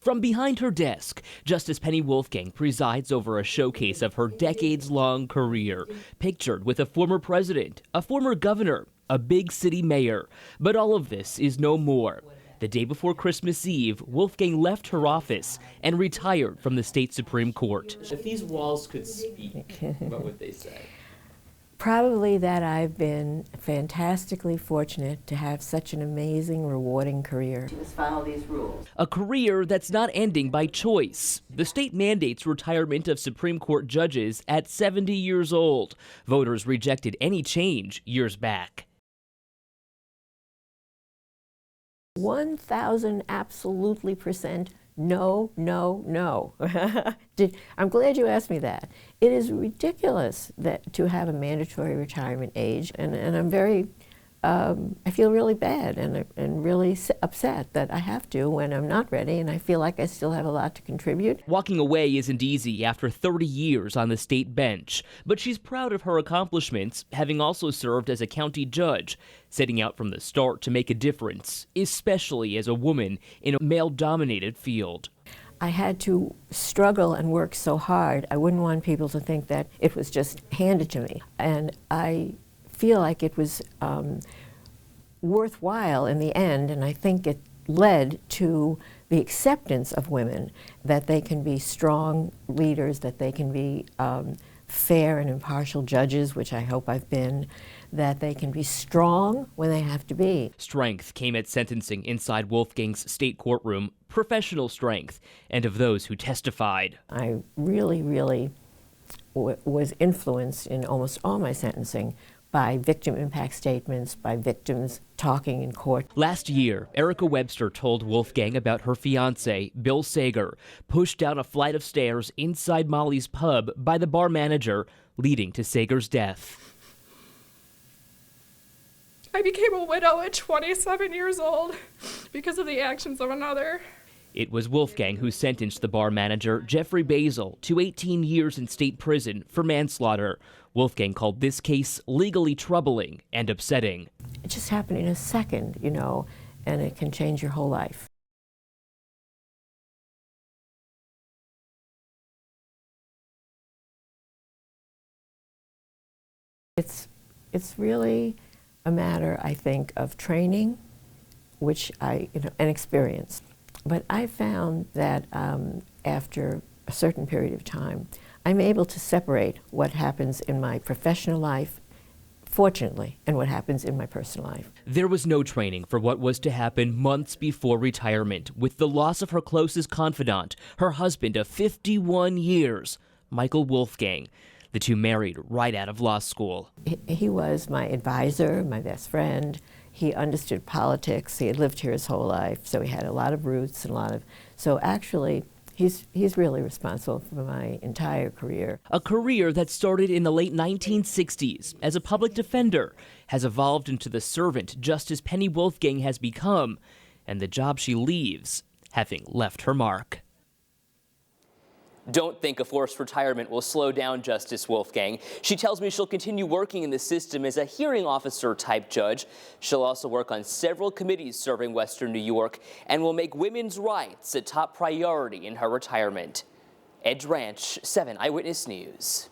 From behind her desk, Justice Penny Wolfgang presides over a showcase of her decades-long career, pictured with a former president, a former governor, a big city mayor. But all of this is no more. The day before Christmas Eve, Wolfgang left her office and retired from the state Supreme Court. If these walls could speak, what would they say? Probably that I've been fantastically fortunate to have such an amazing, rewarding career. Just follow these rules. A career that's not ending by choice. The state mandates retirement of Supreme Court judges at 70 years old. Voters rejected any change years back. 1,000 absolutely %. No, no, no. I'm glad you asked me that. It is ridiculous to have a mandatory retirement age, and I'm very, I feel really bad and really upset that I have to when I'm not ready, and I feel like I still have a lot to contribute. Walking away isn't easy after 30 years on the state bench, but she's proud of her accomplishments, having also served as a county judge, setting out from the start to make a difference, especially as a woman in a male-dominated field. I had to struggle and work so hard. I wouldn't want people to think that it was just handed to me. And I feel like it was worthwhile in the end, and I think it led to the acceptance of women, that they can be strong leaders, that they can be fair and impartial judges, which I hope I've been, that they can be strong when they have to be. Strength came at sentencing inside Wolfgang's state courtroom, professional strength, and of those who testified. I really was influenced in almost all my sentencing by victim impact statements, by victims talking in court. Last year, Erica Webster told Wolfgang about her fiancé, Bill Sager, pushed down a flight of stairs inside Molly's pub by the bar manager, leading to Sager's death. I became a widow at 27 years old because of the actions of another. It was Wolfgang who sentenced the bar manager, Jeffrey Basil, to 18 years in state prison for manslaughter. Wolfgang called this case legally troubling and upsetting. It just happened in a second, you know, and it can change your whole life. It's really a matter, I think, of training, which and experience. But I found that after a certain period of time, I'm able to separate what happens in my professional life, fortunately, and what happens in my personal life. There was no training for what was to happen months before retirement, with the loss of her closest confidant, her husband of 51 years, Michael Wolfgang. The two married right out of law school. He was my advisor, my best friend. He understood politics. He had lived here his whole life, so he had a lot of roots and so actually, he's really responsible for my entire career. A career that started in the late 1960s as a public defender has evolved into the servant Justice Penny Wolfgang has become, and the job she leaves having left her mark. Don't think a forced retirement will slow down Justice Wolfgang. She tells me she'll continue working in the system as a hearing officer type judge. She'll also work on several committees serving Western New York and will make women's rights a top priority in her retirement. Edge Ranch, 7 Eyewitness News.